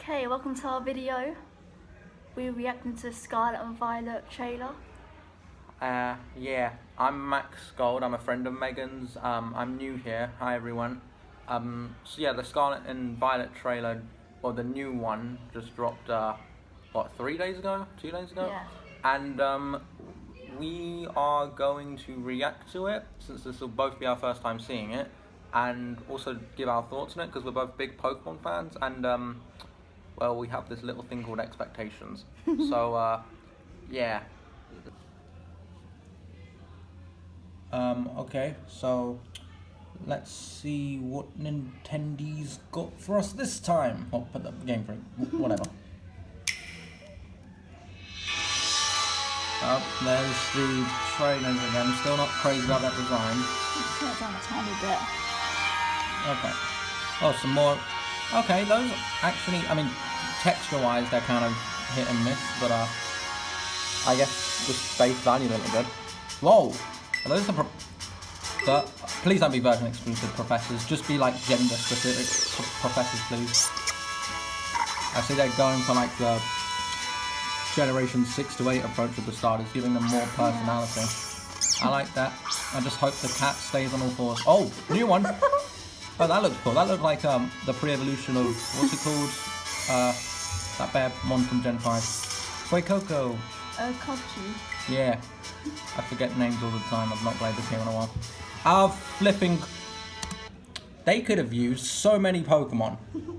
Okay, welcome to our video. We're reacting to Scarlet and Violet trailer. Yeah, I'm Max Gold. I'm a friend of Megan's. I'm new here. Hi everyone. So yeah, the Scarlet and Violet trailer, or the new one, just dropped. 3 days ago? 2 days ago? Yeah. And we are going to react to it since this will both be our first time seeing it, and also give our thoughts on it because we're both big Pokemon fans, and well, we have this little thing called expectations. So yeah. Okay, so let's see what Nintendo's got for us this time. I'll put the game for it, whatever. Oh, there's the trainers again. Still not crazy about that design. Turn it down a tiny bit. Okay. Oh, some more. Okay, those actually, I mean, texture-wise, they're kind of hit and miss, but I guess the face value they look good. Whoa! Are those but please don't be version exclusive professors. Just be like gender specific professors, please. I see they're going for like the generation 6 to 8 approach with the starters, giving them more personality. I like that. I just hope the cat stays on all fours. Oh, new one. Oh, that looks cool. That looked like the pre-evolution of what's it called? That bear one from Gen 5. Fuecoco. Kochi. Yeah. I forget names all the time. I've not played this game in a while. Flipping. They could have used so many Pokemon,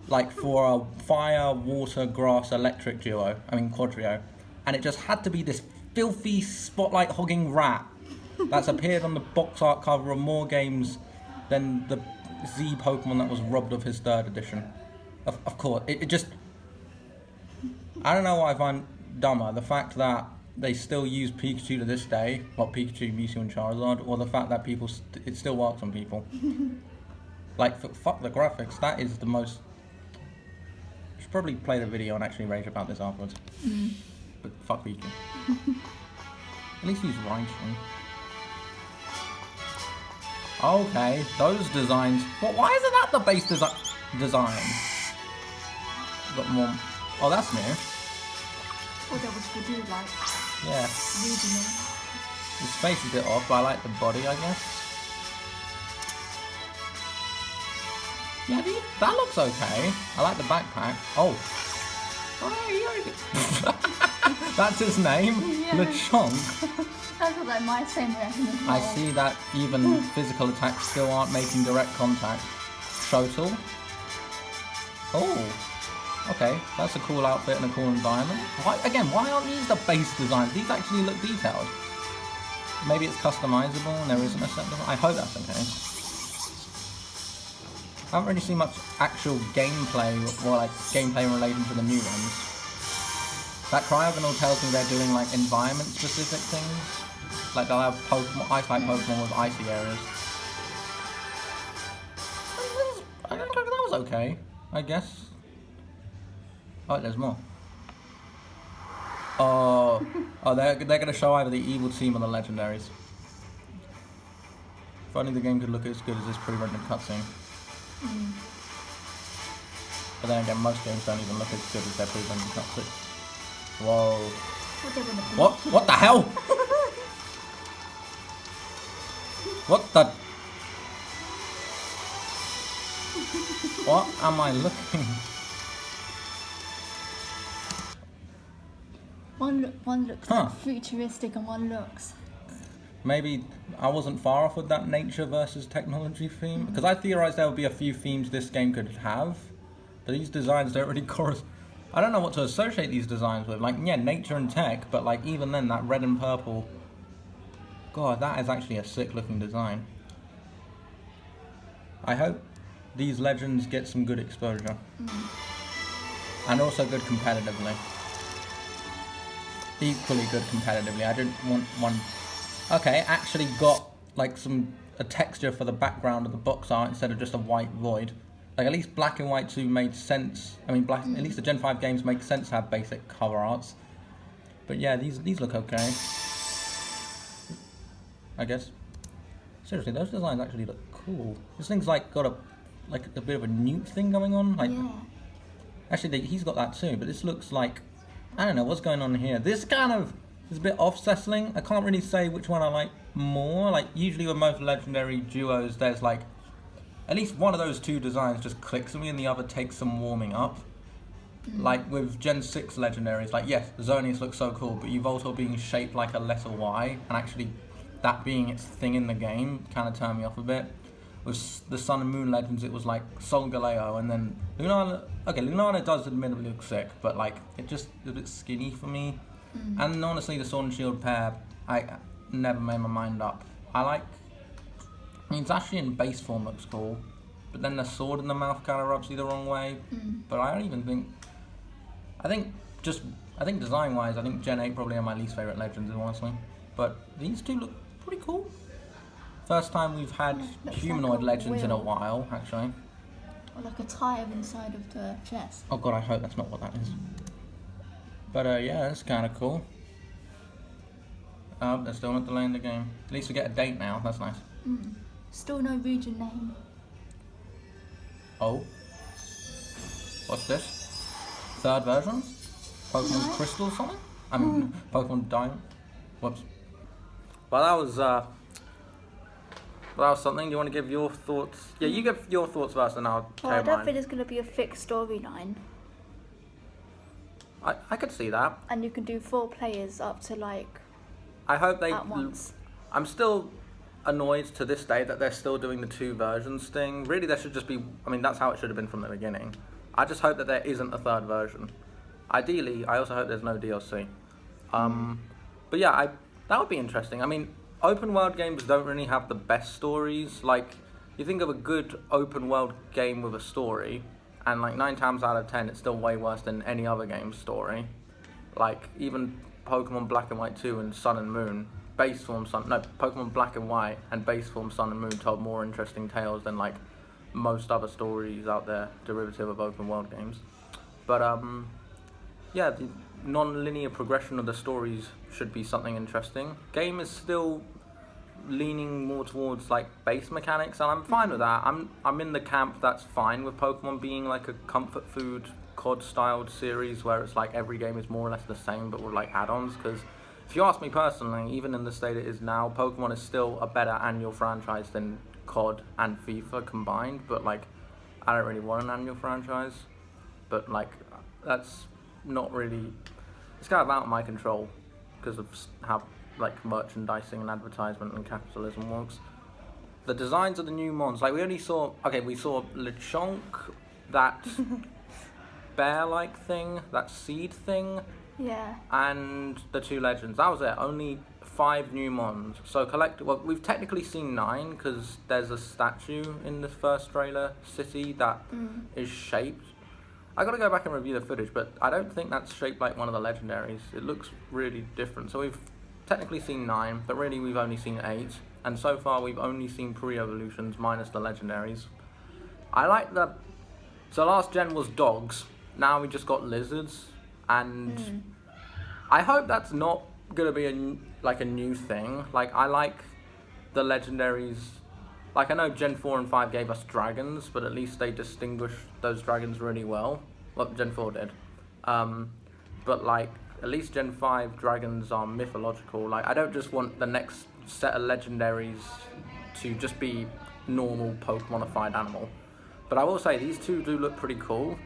like for a fire, water, grass, electric duo. I mean quadrio, and it just had to be this filthy spotlight hogging rat that's appeared on the box art cover of more games than the Z Pokemon that was robbed of his 3rd edition. Of course, it just. I don't know what I find dumber, the fact that they still use Pikachu to this day, well, Pikachu, Mewtwo, and Charizard, or the fact that people it still works on people. Like, fuck the graphics. That is the most. I should probably play the video and actually rage about this afterwards. But fuck Pikachu. At least he's writing. Okay, those designs. Why isn't that the base design? Got more. Oh, that's new. What that was to do, like. Yeah. Regional. His face is a bit off, but I like the body, I guess. Yeah, that looks okay. I like the backpack. Oh. That's his name? Yeah. Lechonk. That's like my same reaction as well. I see that even physical attacks still aren't making direct contact. Shotel. Oh. Okay, that's a cool outfit and a cool environment. Why aren't these the base designs? These actually look detailed. Maybe it's customizable and there isn't a set design. I hope that's the case. I haven't really seen much actual gameplay, or like gameplay relating to the new ones. That Cryogonal tells me they're doing like environment specific things. Like they'll have Pokemon, ice-type Pokemon with icy areas. That was okay, I guess. Oh, there's more. Oh, they're gonna show either the evil team or the legendaries. If only the game could look as good as this pre-rendered cutscene. But then again, most games don't even look as good as their pre-rendered cutscene. Whoa. What the hell? What the? What am I looking? One looks like futuristic and one looks. Maybe I wasn't far off with that nature versus technology theme, because I theorized there would be a few themes this game could have, but these designs don't really correspond. I don't know what to associate these designs with. Like, yeah, nature and tech, but like even then, that red and purple. God, that is actually a sick looking design. I hope these legends get some good exposure, and also good competitively. Equally good competitively. I didn't want one. Okay, actually got like a texture for the background of the box art instead of just a white void. Like at least Black and White 2 made sense. I mean, at least the Gen 5 games make sense to have basic cover arts. But yeah, these look okay. I guess. Seriously, those designs actually look cool. This thing's like got a bit of a newt thing going on. Like, yeah. Actually, he's got that too, but this looks like, I don't know what's going on here. This kind of is a bit off-settling. I can't really say which one I like more. Like, usually with most legendary duos, there's like, at least one of those two designs just clicks with me and the other takes some warming up. Like with Gen 6 legendaries, like yes, Xerneas looks so cool, but Yveltal being shaped like a letter Y, and actually that being its thing in the game, kind of turned me off a bit. With the Sun and Moon Legends, it was like Sol Galeo, and then Lunana. Okay, Lunana does admittedly look sick, but like it just is a bit skinny for me. And honestly, the Sword and Shield pair, I never made my mind up. I mean, Zacian base form looks cool, but then the sword in the mouth kind of rubs you the wrong way. But I don't even think. I think design-wise, I think Gen 8 probably are my least favourite legends, honestly. But these two look pretty cool. First time we've had humanoid like a legends in a wheel. while, actually. Or like a tire inside of the chest. Oh god, I hope that's not what that is. But yeah, that's kind of cool. They're still not delaying the game. At least we get a date now, that's nice. Still no region name. Oh. What's this? Third version? Pokemon Crystal or something? I mean, Pokemon Diamond. Whoops. Well, that was something. Do you want to give your thoughts? Yeah, you give your thoughts first and I'll Well, tell I don't mine. think there's going to be a fixed storyline. I could see that. And you can do 4 players up to like I hope they... at once. I'm still annoyed to this day that they're still doing the 2 versions thing. Really, there should just be... I mean, that's how it should have been from the beginning. I just hope that there isn't a 3rd version. Ideally, I also hope there's no DLC. But yeah, that would be interesting. I mean, open world games don't really have the best stories. Like, you think of a good open world game with a story, and like 9 times out of 10, it's still way worse than any other game's story. Like, even Pokemon Black and White 2 and Sun and Moon, Pokemon Black and White and base form Sun and Moon told more interesting tales than like most other stories out there, derivative of open world games. But yeah, the non-linear progression of the stories should be something interesting. Game is still leaning more towards like base mechanics, and I'm fine with that. I'm in the camp that's fine with Pokemon being like a comfort food COD styled series where it's like every game is more or less the same but with like add-ons, because if you ask me personally, even in the state it is now, Pokemon is still a better annual franchise than COD and FIFA combined, but like I don't really want an annual franchise. But like that's not really, it's kind of out of my control because of how like merchandising and advertisement and capitalism works. The designs of the new mons, like we saw Lechonk, that bear-like thing, that seed thing, Yeah. and the 2 legends. That was it. Only 5 new mons. So well, we've technically seen 9 because there's a statue in the first trailer city that is shaped. I gotta go back and review the footage, but I don't think that's shaped like one of the legendaries. It looks really different. So we've technically seen 9, but really we've only seen 8. And so far we've only seen pre-evolutions minus the legendaries. I like that. So last gen was dogs. Now we just got lizards. And I hope that's not gonna be a new thing. Like, I like the legendaries. Like, I know Gen 4 and 5 gave us dragons, but at least they distinguished those dragons really well. Well, Gen 4 did. But like, at least Gen 5 dragons are mythological. Like, I don't just want the next set of legendaries to just be normal Pokemonified animal. But I will say, these 2 do look pretty cool.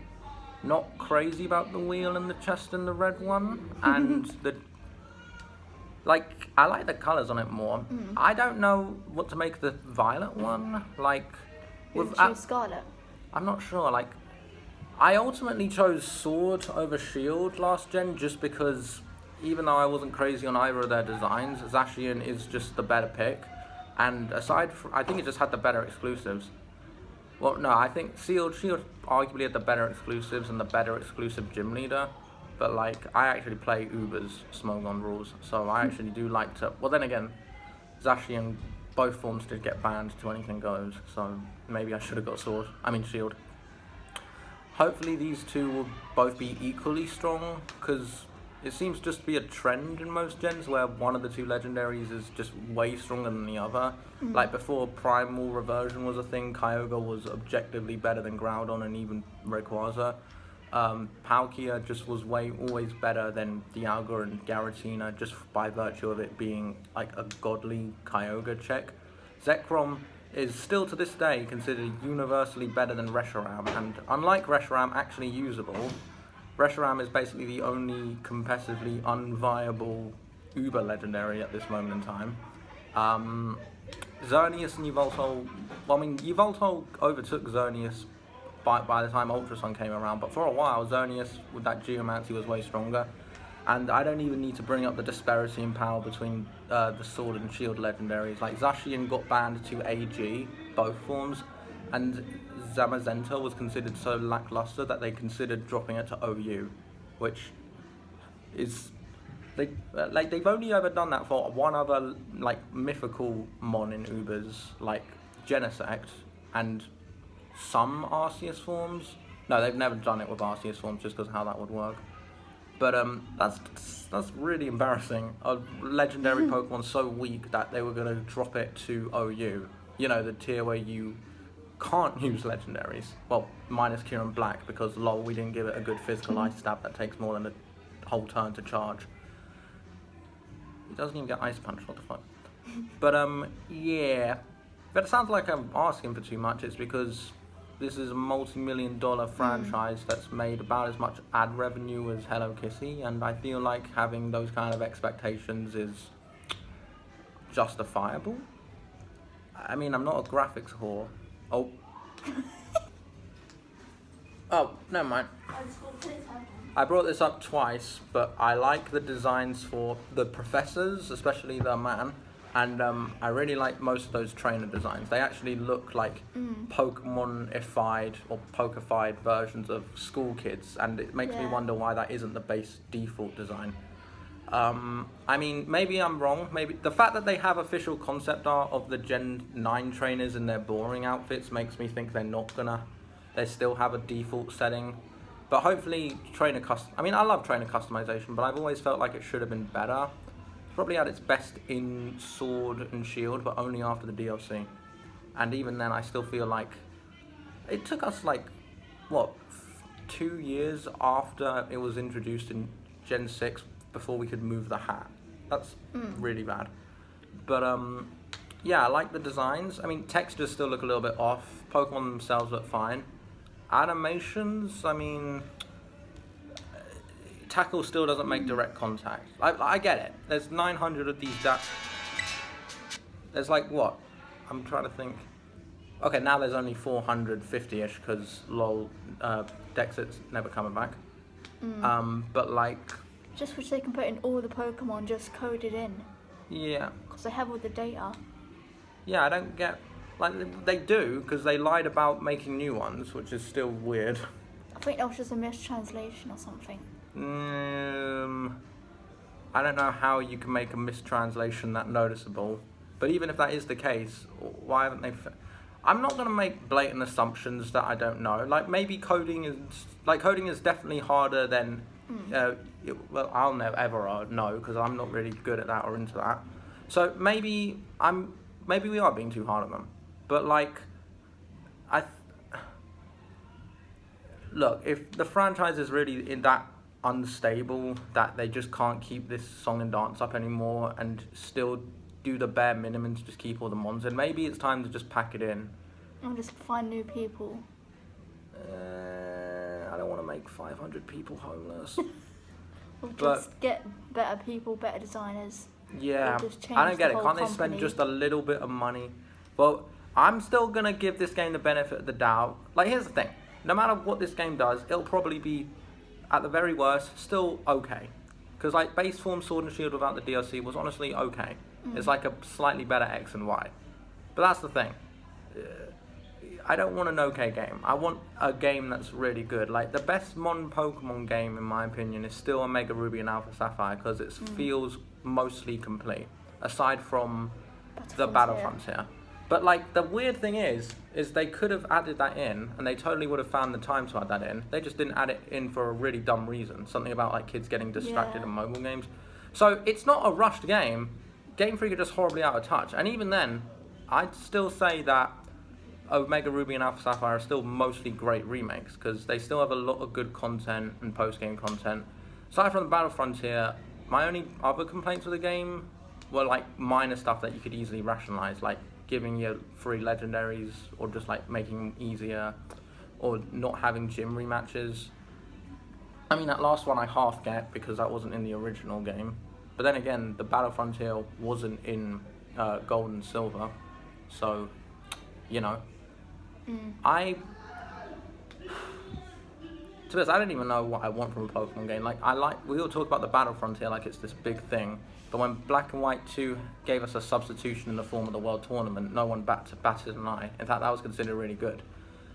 Not crazy about the wheel and the chest and the red one. And the... Like, I like the colours on it more. I don't know what to make of the violet one. Like... You choose Scarlet. I'm not sure. Like, I ultimately chose Sword over Shield last gen just because, even though I wasn't crazy on either of their designs, Zacian is just the better pick. And aside from... I think it just had the better exclusives. Well, no, I think Shield arguably had the better exclusives and the better exclusive gym leader. But, like, I actually play Uber's Smogon rules, so I actually do like to... Well, then again, Zacian, both forms did get banned to anything goes, so maybe I should have got Shield. Hopefully these 2 will both be equally strong, because it seems just to be a trend in most gens where one of the 2 legendaries is just way stronger than the other. Like, before Primal Reversion was a thing, Kyogre was objectively better than Groudon and even Rayquaza. Palkia just was always better than Dialga and Giratina, just by virtue of it being like a godly Kyogre check. Zekrom is still to this day considered universally better than Reshiram, and unlike Reshiram actually usable, Reshiram is basically the only competitively unviable Uber legendary at this moment in time. Xerneas and Yveltal, well, I mean, Yveltal overtook Xerneas by the time Ultrasun came around, but for a while, Xerneas with that Geomancy was way stronger. And I don't even need to bring up the disparity in power between the Sword and Shield legendaries. Like, Zacian got banned to AG, both forms, and Zamazenta was considered so lackluster that they considered dropping it to OU, which is... they've only ever done that for one other, like, mythical mon in Ubers, like Genesect, and some Arceus forms. No, they've never done it with Arceus forms just because of how that would work. But that's really embarrassing. A legendary Pokemon so weak that they were going to drop it to OU. You know, the tier where you can't use legendaries. Well, minus Kieran Black, because lol, we didn't give it a good physical ice stab that takes more than a whole turn to charge. It doesn't even get Ice Punch, what the fuck. But yeah. But it sounds like I'm asking for too much. It's because this is a multi-million-dollar franchise that's made about as much ad revenue as Hello Kitty, and I feel like having those kind of expectations is justifiable. I mean, I'm not a graphics whore. Oh. Oh, never mind. I brought this up twice, but I like the designs for the professors, especially the man. And I really like most of those trainer designs. They actually look like Pokemon-ified or Pokefied versions of school kids, and it makes me wonder why that isn't the base default design. I mean, maybe I'm wrong. Maybe the fact that they have official concept art of the Gen 9 trainers in their boring outfits makes me think they still have a default setting. But hopefully I mean, I love trainer customization, but I've always felt like it should have been better. Probably at its best in Sword and Shield, but only after the DLC. And even then, I still feel like it took us like, what, 2 years after it was introduced in Gen 6 before we could move the hat. That's really bad. But yeah, I like the designs. I mean, textures still look a little bit off. Pokemon themselves look fine. Animations, I mean... Tackle still doesn't make direct contact. I get it. There's 900 of these There's like what? I'm trying to think. Okay, now there's only 450-ish because lol, Dexit's never coming back. But like... Just wish they can put in all the Pokemon just coded in. Yeah. Because they have all the data. Yeah, I don't get... Like, they do, because they lied about making new ones, which is still weird. I think that was just a mistranslation or something. I don't know how you can make a mistranslation that noticeable, but even if that is the case, why haven't they... I'm not going to make blatant assumptions that I don't know. Like, maybe coding is definitely harder than... well, I'll never ever know, because I'm not really good at that or into that. So maybe we are being too hard on them. But, like, look, if the franchise is really in that unstable that they just can't keep this song and dance up anymore and still do the bare minimum to just keep all the mons in, maybe it's time to just pack it in. And just find new people. I don't want to make 500 people homeless. Or just get better people, better designers. Yeah, I don't get it. Can't they spend just a little bit of money? Well, I'm still going to give this game the benefit of the doubt. Like, here's the thing. No matter what this game does, it'll probably be, at the very worst, still okay. Because, like, base form Sword and Shield without the DLC was honestly okay. It's like a slightly better X and Y. But that's the thing. I don't want an okay game. I want a game that's really good. Like, the best modern Pokemon game, in my opinion, is still Omega Ruby and Alpha Sapphire, because it feels mostly complete, aside from the Battle Frontier. But, like, the weird thing is they could have added that in, and they totally would have found the time to add that in. They just didn't add it in for a really dumb reason. Something about, like, kids getting distracted in mobile games. So, it's not a rushed game. Game Freak are just horribly out of touch. And even then, I'd still say that Omega Ruby and Alpha Sapphire are still mostly great remakes because they still have a lot of good content and post-game content. Aside from the Battle Frontier, my only other complaints with the game were like minor stuff that you could easily rationalize, like giving you free legendaries or just like making them easier, or not having gym rematches. I mean, that last one I half get because that wasn't in the original game. But then again, the Battle Frontier wasn't in Gold and Silver, so you know. To be honest, I don't even know what I want from a Pokemon game. We all talk about the Battle Frontier like it's this big thing, but when Black and White 2 gave us a substitution in the form of the World Tournament, no one batted an eye. In fact, that was considered really good.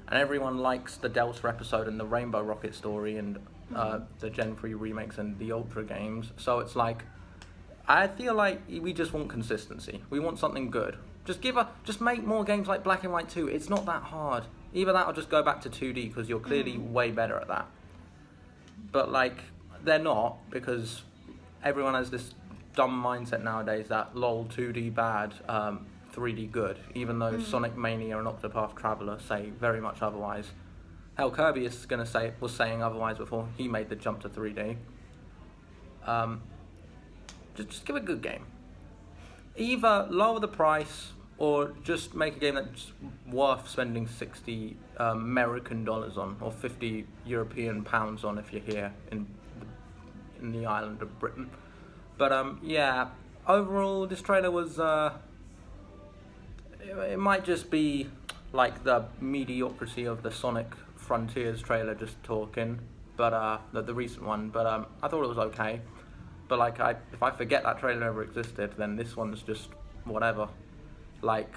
And everyone likes the Delta episode and the Rainbow Rocket story and the Gen 3 remakes and the Ultra games. So it's like, I feel like we just want consistency. We want something good. Just make more games like Black and White 2. It's not that hard. Either that or just go back to 2D because you're clearly way better at that. But like, they're not, because everyone has this dumb mindset nowadays that lol 2D bad, 3D good, even though Sonic Mania and Octopath Traveler say very much otherwise. Hell, Kirby was saying otherwise before he made the jump to 3D. Just give a good game. Either lower the price or just make a game that's worth spending 60 American dollars on, or 50 European pounds on if you're here in the island of Britain. But yeah, overall this trailer was it might just be like the mediocrity of the Sonic Frontiers trailer just talking, but the recent one, but I thought it was okay. But like, if I forget that trailer ever existed, then this one's just whatever. Like,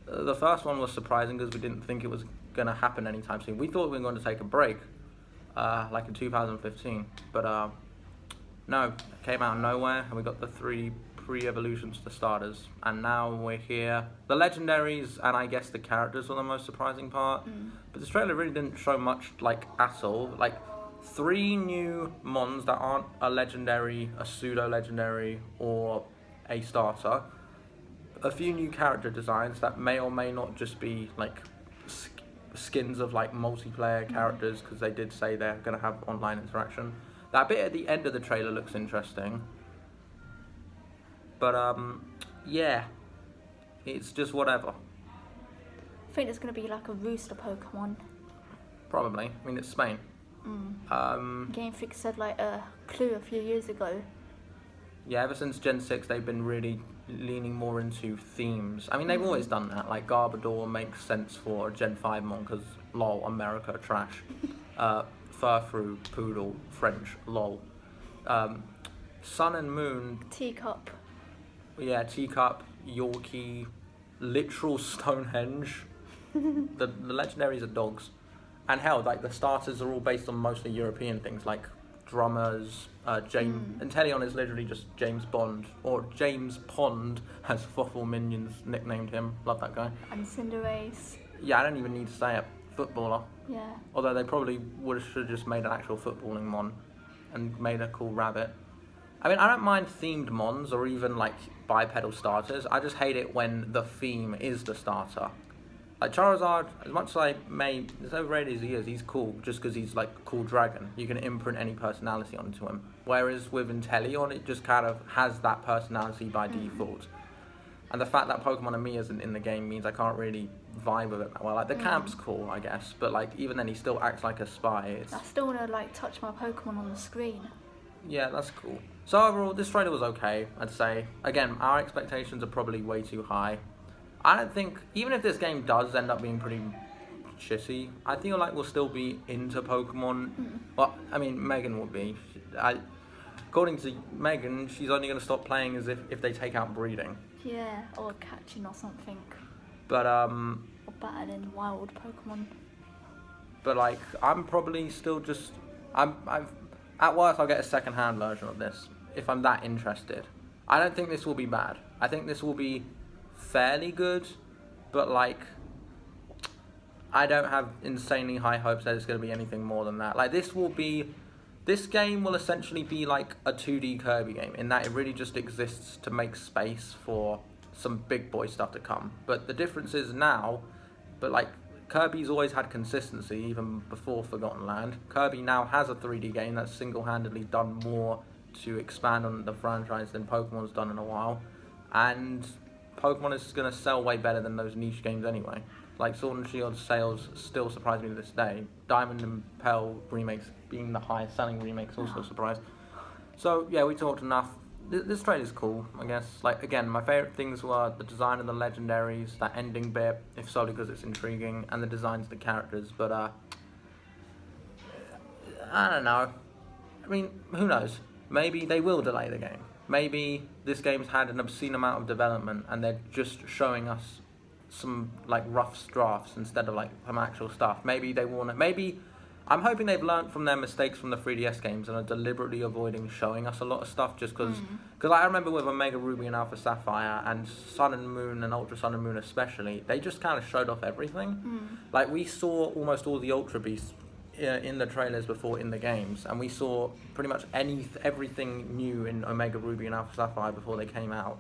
the first one was surprising because we didn't think it was going to happen anytime soon. We thought we were going to take a break, like in 2015. But no, it came out of nowhere, and we got the 3 pre-evolutions to starters. And now we're here. The legendaries and I guess the characters were the most surprising part. But this trailer really didn't show much, like, at all. Like, 3 new mons that aren't a legendary, a pseudo-legendary, or a starter. A few new character designs that may or may not just be like skins of like multiplayer characters, because they did say they're going to have online interaction. That bit at the end of the trailer looks interesting. But yeah, it's just whatever. I think there's going to be like a rooster Pokemon. Probably. I mean, it's Spain. Game Freak said like a Clue a few years ago. Yeah, ever since Gen 6, they've been really leaning more into themes. I mean, they've always done that. Like, Garbodor makes sense for a Gen 5 mon, because, lol, America, trash. Furfrou, Poodle, French, lol. Sun and Moon... Teacup. Yeah, Teacup, Yorkie, literal Stonehenge. The legendaries are dogs. And hell, like, the starters are all based on mostly European things, like drummers, James, and Teleon is literally just James Bond, or James Pond, as Fluffle Minions nicknamed him. Love that guy. And Cinderace. Yeah, I don't even need to say it. Footballer. Yeah. Although they probably should have just made an actual footballing mon, and made a cool rabbit. I mean, I don't mind themed mons, or even like bipedal starters. I just hate it when the theme is the starter. Like Charizard, as much as I may, as overrated as he is, he's cool just because he's like a cool dragon. You can imprint any personality onto him. Whereas with Inteleon, it just kind of has that personality by default. And the fact that Pokemon Ami isn't in the game means I can't really vibe with it that well. Like, the camp's cool, I guess, but like, even then he still acts like a spy. I still want to like touch my Pokemon on the screen. Yeah, that's cool. So overall, this trailer was okay, I'd say. Again, our expectations are probably way too high. I don't think, even if this game does end up being pretty shitty, I feel like we'll still be into Pokemon. Well, I mean, Megan will be. According to Megan, she's only going to stop playing as if they take out breeding. Yeah, or catching or something. But, or battling wild Pokemon. But, like, I'm probably still just... at worst, I'll get a second-hand version of this, if I'm that interested. I don't think this will be bad. I think this will be fairly good, but like, I don't have insanely high hopes that it's going to be anything more than that. Like, this game will essentially be like a 2D Kirby game, in that it really just exists to make space for some big boy stuff to come. But the difference is now, but like Kirby's always had consistency even before Forgotten Land. Kirby now has a 3D game that's single-handedly done more to expand on the franchise than Pokemon's done in a while, and Pokemon is going to sell way better than those niche games anyway. Like Sword and Shield sales still surprise me to this day. Diamond and Pearl remakes being the highest selling remakes also surprised. So yeah, we talked enough. This trailer's cool, I guess. Like again, my favorite things were the design of the legendaries, that ending bit, if solely because it's intriguing, and the designs of the characters. But I don't know. I mean, who knows? Maybe they will delay the game. Maybe this game's had an obscene amount of development, and they're just showing us some like rough drafts instead of like some actual stuff. Maybe they want to. Maybe I'm hoping they've learned from their mistakes from the 3DS games and are deliberately avoiding showing us a lot of stuff just because. Because I remember with Omega Ruby and Alpha Sapphire and Sun and Moon and Ultra Sun and Moon especially, they just kind of showed off everything. Like we saw almost all the Ultra Beasts in the trailers before in the games, and we saw pretty much everything new in Omega Ruby and Alpha Sapphire before they came out.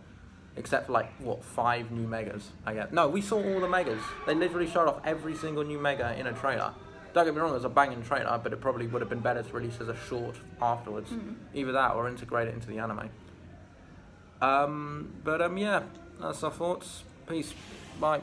Except for like, what, 5 new Megas, I guess. No, we saw all the Megas. They literally showed off every single new Mega in a trailer. Don't get me wrong, it was a banging trailer, but it probably would have been better to release as a short afterwards. Either that or integrate it into the anime. Yeah, that's our thoughts. Peace. Bye.